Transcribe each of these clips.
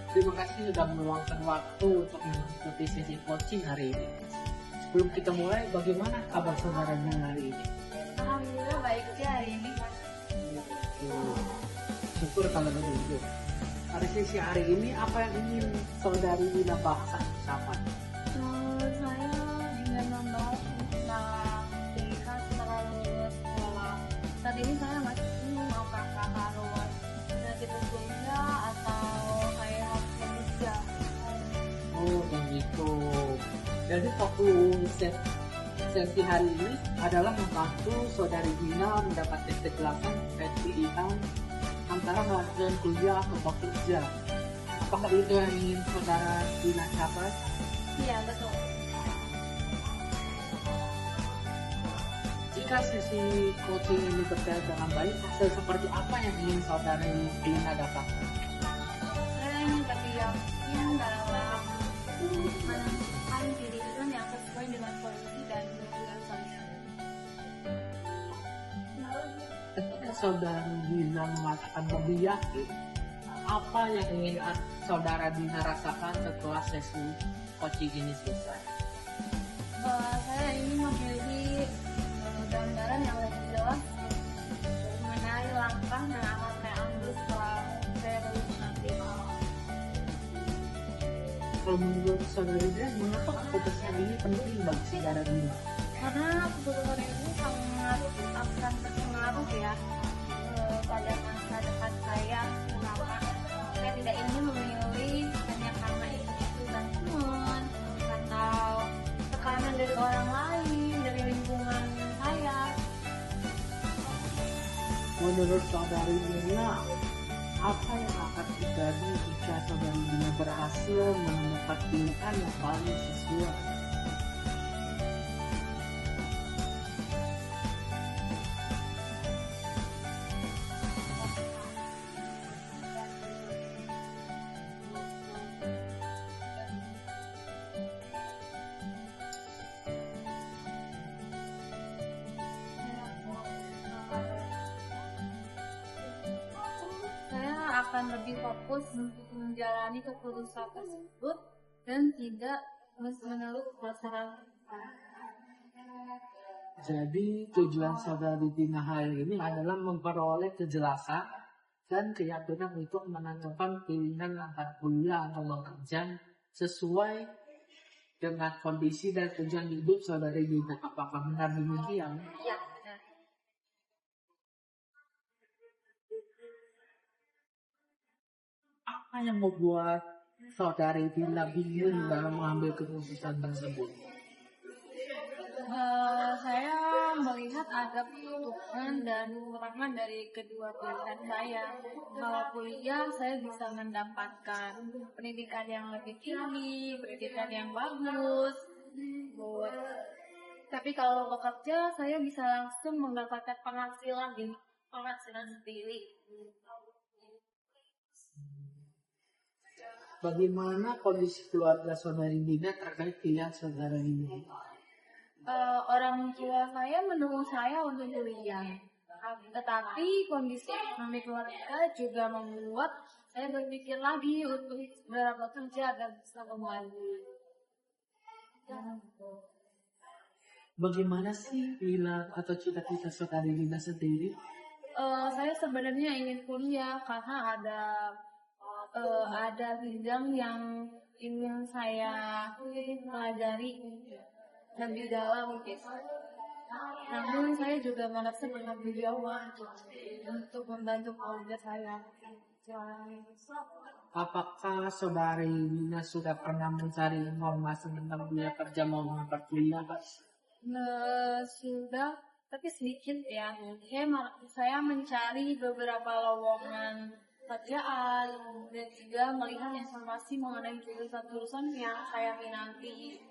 Terima kasih sudah meluangkan waktu untuk mengikuti sesi coaching hari ini. Sebelum kita mulai, bagaimana kabar saudara Dina hari ini? Alhamdulillah baik aja hari ini. Syukur kalau begitu. Pada sesi hari ini, apa yang ingin saudari Dina bahas bersama? Saya ingin membahas tentang pilihan setelah lulus sekolah. Saat ini saya masih bingung apakah harus lanjut kuliah atau saya harus kerja. Oh begitu. Jadi fokus sesi hari ini adalah membantu saudari Dina mendapatkan kejelasan terkait pilihan antara melanjutkan kuliah atau bekerja. Apakah itu yang ingin saudara Dina capai? Iya betul. Jika sesi coaching ini berjalan dengan baik, hasil seperti apa yang ingin saudari Dina dapatkan? Saya ingin lebih yakin dalam menentukan pilihan yang sesuai dengan kondisi dan tujuan saya. Ketika saudari Dina mengatakan lebih yakin, apa yang ingin saudara Dina rasakan setelah sesi coaching ini selesai? Saya ingin memiliki gambaran yang lebih jelas mengenai langkah yang akan saya ambil setelah saya lulus nanti. Kalau menurut saudari Dina, mengapa keputusan ini penting bagi saudara Dina? Karena keputusan ini sangat akan berpengaruh ya pada masa depan saya. Kenapa? Saya tidak ingin memilih hanya karena itu dan teman atau tekanan dari orang lain, dari lingkungan saya. Menurut saudari Dina, apa yang akan terjadi jika saudari Dina berhasil menemukan pilihan yang paling sesuai? Saya akan lebih fokus untuk menjalani keputusan tersebut dan tidak terus-menerus berdasarkan. Jadi tujuan saudari Dina hari ini adalah memperoleh kejelasan dan keyakinan untuk menentukan pilihan antara kuliah atau bekerja sesuai dengan kondisi dan tujuan hidup saudari Dina. Apakah benar demikian? Ya. Apa yang membuat saudari Dina bingung dalam mengambil keputusan tersebut? Saya melihat ada kebutuhan dan kekurangan dari kedua pilihan saya. Kalau kuliah, saya bisa mendapatkan pendidikan yang lebih tinggi, pendidikan yang bagus. Tapi kalau bekerja, saya bisa langsung mendapatkan penghasilan sendiri. Bagaimana kondisi keluarga saudari Dina terkait pilihan saudara Dina? Orang tua saya mendukung saya untuk kuliah, tetapi kondisi ekonomi keluarga juga membuat saya berpikir lagi untuk berapa kerja agar bisa kembali. Bagaimana sih pilihan atau cita-cita saudari Dina sendiri? Saya sebenarnya ingin kuliah karena ada bidang yang ingin saya pelajari lebih dalam gitu. Namun saya juga merasa bertanggung jawab untuk membantu keluarga saya. Apakah saudari Dina sudah pernah mencari informasi tentang dunia kerja maupun perkuliahan? Sudah, tapi sedikit ya. Saya mencari beberapa lowongan pekerjaan dan juga melihat informasi mengenai jurusan-jurusan yang saya minati.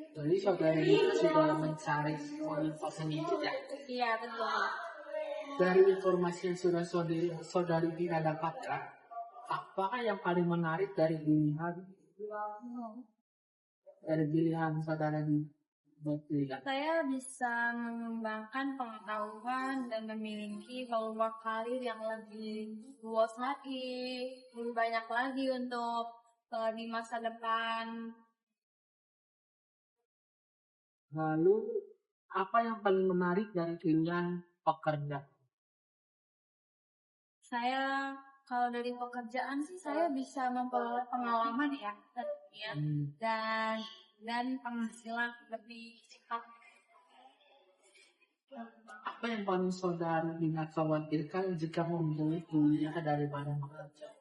Jadi saudari Dina sudah mencari informasi itu ya? Iya betul. Dari informasi yang sudah saudari Dina dapatkan, apakah yang paling menarik dari pilihan saudara Dina? Tidak. Saya bisa mengembangkan pengetahuan dan memiliki peluang karir yang lebih luas lagi, lebih banyak lagi untuk di masa depan. Lalu, apa yang paling menarik dari pilihan pekerja? Saya kalau dari pekerjaan sih saya bisa memperoleh pengalaman ya, tentunya, dan penghasilan lebih cepat. Apa yang paling saudari Dina khawatirkan jika memilih kuliah daripada bekerja?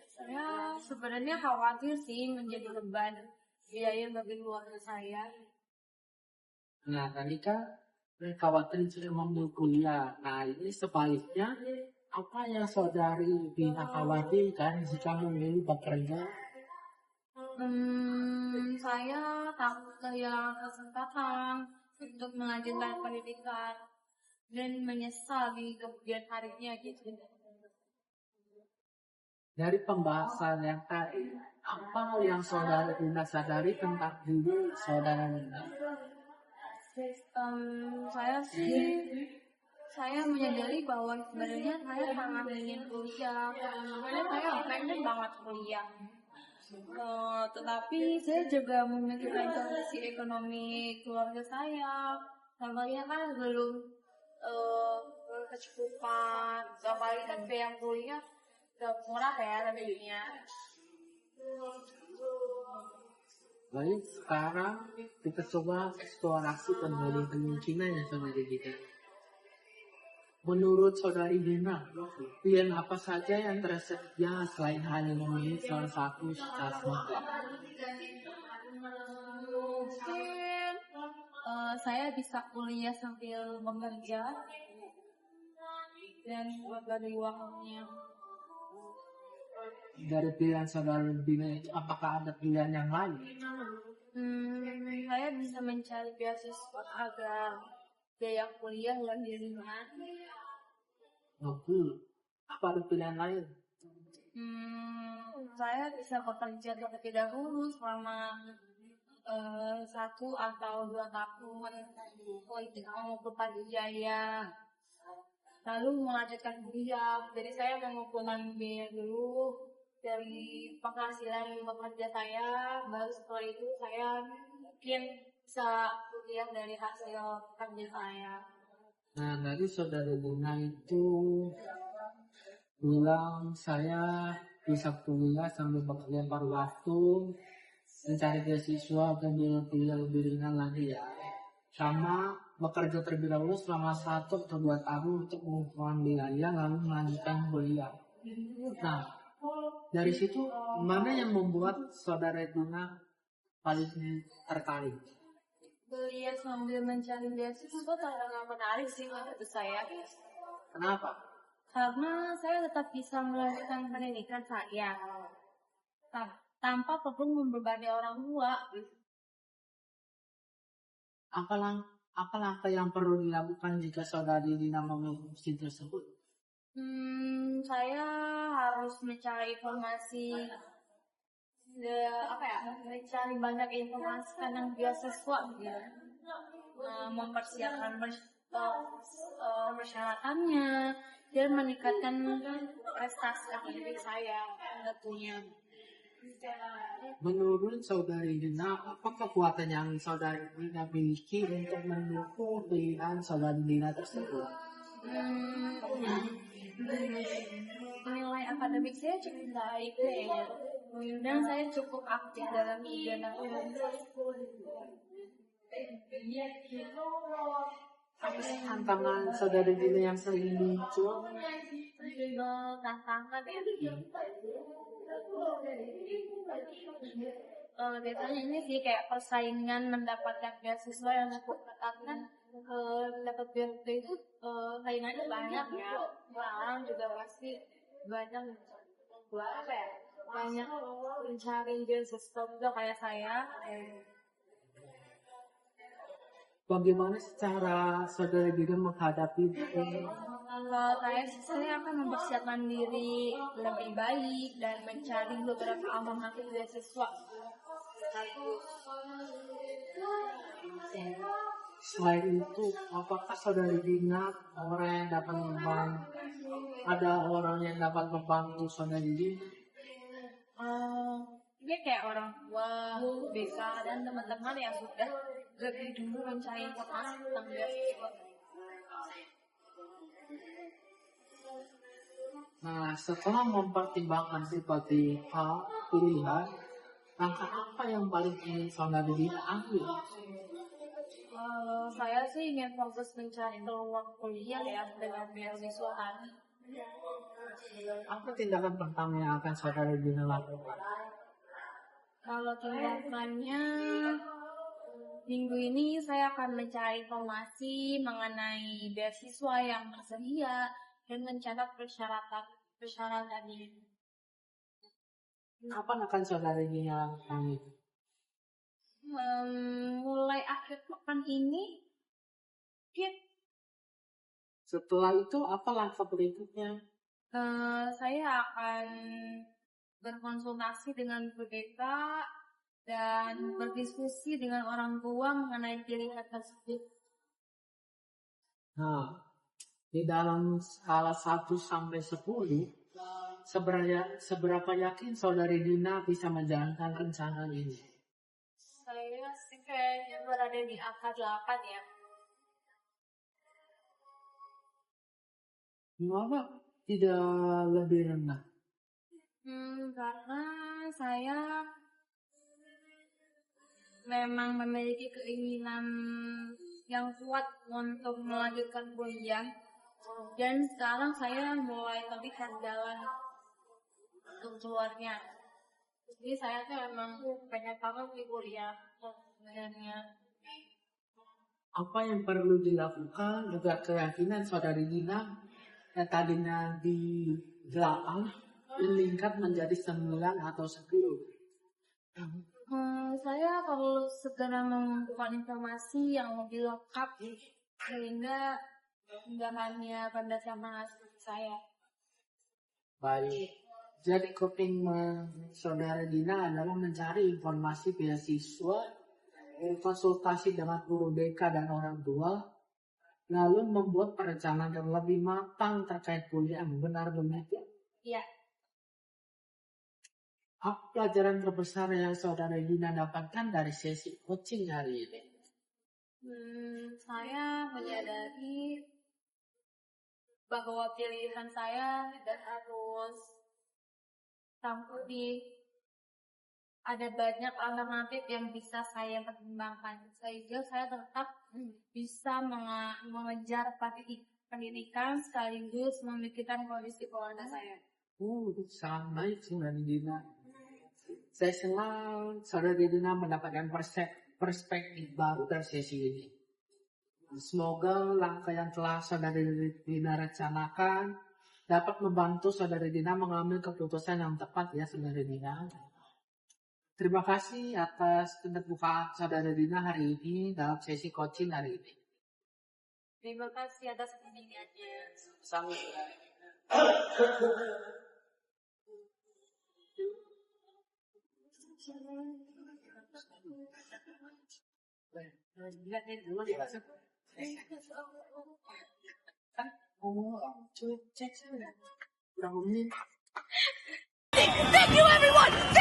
Saya sebenarnya khawatir sih menjadi beban biaya bagi keluarga saya. Nah, tadi kan khawatir jika memilih kuliah. Nah, ini sebaliknya, apa yang saudari Dina khawatirkan jika memilih bekerja? Saya takut kehilangan kesempatan untuk melanjutkan pendidikan dan menyesal di kemudian harinya gitu. Dari pembahasan yang tadi, apa yang saudari Dina sadari tentang diri saudara Dina? Saya menyadari bahwa sebenarnya saya sangat ingin kuliah. Sebenarnya saya pengen banget kuliah. Tetapi saya juga memikirkan kondisi ekonomi keluarga saya. Namanya kan belum kecukupan. Apalagi kan biaya kuliah gak murah ya tentunya. Baik, sekarang kita coba eksplorasi kembali kemungkinan yang sama kita. Menurut saudari Dina, pilihan apa saja yang tersedia selain hanya memilih salah satu secara mutlak? Mungkin saya bisa kuliah sambil bekerja dan berbagi waktunya. Dari pilihan saudari Dina itu, apakah ada pilihan yang lain? Saya bisa mencari beasiswa agar biaya kuliah lebih ringan. Apa ada pilihan lain? Saya bisa bekerja terlebih dahulu selama 1 atau 2 tahun untuk mengumpulkan biaya, lalu melanjutkan kuliah. Jadi saya mengumpulkan biaya dulu dari penghasilan bekerja saya, baru setelah itu saya mungkin bisa kuliah dari hasil kerja saya. Nah, tadi saudara Dina itu bilang saya bisa kuliah sambil bekerja paruh waktu, mencari beasiswa dan biaya lebih ringan lagi ya. Sama bekerja terlebih dahulu selama 1 atau 2 tahun untuk mengumpulkan biaya lalu melanjutkan kuliah. Nah, dari situ mana yang membuat saudara Dina paling tertarik? Kuliah sambil mencari beasiswa sangat menarik sih menurut saya. Kenapa? Karena saya tetap bisa melanjutkan pendidikan saya tanpa perlu membebani orang tua. Apa langkah yang perlu dilakukan jika saudari Dina memilih opsi tersebut? Saya harus mencari informasi, mencari banyak informasi tentang beasiswa, gitu. Mempersiapkan persyaratannya dan meningkatkan prestasi akademik saya tentunya. Menurut saudari Dina, apa kekuatan yang saudari Dina miliki untuk mendukung pilihan saudari Dina tersebut? Nilai akademik saya cukup baik kayaknya, dan saya cukup aktif dalam kegiatan Apa sih tantangan saudari Dina yang sering muncul? Tantangan ya. Biasanya ini sih kayak persaingan mendapatkan beasiswa yang cukup ketat kan. Dapat beasiswa itu saingannya banyak ya. Orang juga pasti banyak banyak mencari beasiswa juga kayak saya. Bagaimana secara saudari Dina menghadapi Kalau saya akan mempersiapkan diri lebih baik dan mencari beberapa alternatif beasiswa. bagus. Selain itu, apakah saudari Dina orang yang dapat membantu? Ada orang yang dapat membantu saudari Dina? Ini kayak orang tua, BK, dan teman-teman yang sudah lebih dulu mencari informasi tentang beasiswa. Nah, setelah mempertimbangkan berbagai hal pilihan, langkah apa yang paling ingin saudari Dina ambil? Saya sih ingin fokus mencari peluang kuliah ya dengan beasiswaan. Apa tindakan pertama yang akan saudari Dina lakukan? Kalau tindakannya, minggu ini saya akan mencari informasi mengenai beasiswa yang tersedia dan mencatat persyaratannya. Kapan akan saudari Dina lakukan? Mulai akhir pekan ini, ya, Setelah itu, apa langkah berikutnya? saya akan berkonsultasi dengan BPK dan berdiskusi dengan orang tua mengenai pilihan tersebut. Nah, di dalam skala 1 sampai 10, seberapa yakin saudari Dina bisa menjalankan rencana ini? Saya sih kayaknya berada di angka 8 ya. Mengapa tidak lebih rendah? Karena saya memang memiliki keinginan yang kuat untuk melanjutkan kuliah, dan sekarang saya mulai terlihat jalan untuk keluarnya. Jadi saya tuh memang pengen banget di kuliah sebenarnya. Apa yang perlu dilakukan agar keyakinan saudari Dina yang tadinya di 8 meningkat menjadi 9 atau 10? Saya perlu segera mengumpulkan informasi yang lebih lengkap sehingga tidak hanya berdasarkan hasil saya. Baik. Jadi komitmen saudara Dina adalah mencari informasi beasiswa, konsultasi dengan guru BK dan orang tua, lalu membuat perencanaan yang lebih matang terkait kuliah. Benar begitu? Iya. Apa pelajaran terbesar yang saudara Dina dapatkan dari sesi coaching hari ini? Saya menyadari bahwa pilihan saya tidak harus campur ada banyak alternatif yang bisa saya pertimbangkan, sehingga saya tetap bisa mengejar pendidikan sekaligus memikirkan kondisi keluarga saya. Sangat baik saudara Dina. Saya senang saudara Dina mendapatkan perspektif baru dari sesi ini. Semoga langkah yang telah saudara Dina rencanakan dapat membantu saudara Dina mengambil keputusan yang tepat ya saudara Dina. Terima kasih atas keterbukaan saudara Dina hari ini dalam sesi coaching hari ini. Terima kasih atas bimbingannya. Sama. Thank you everyone!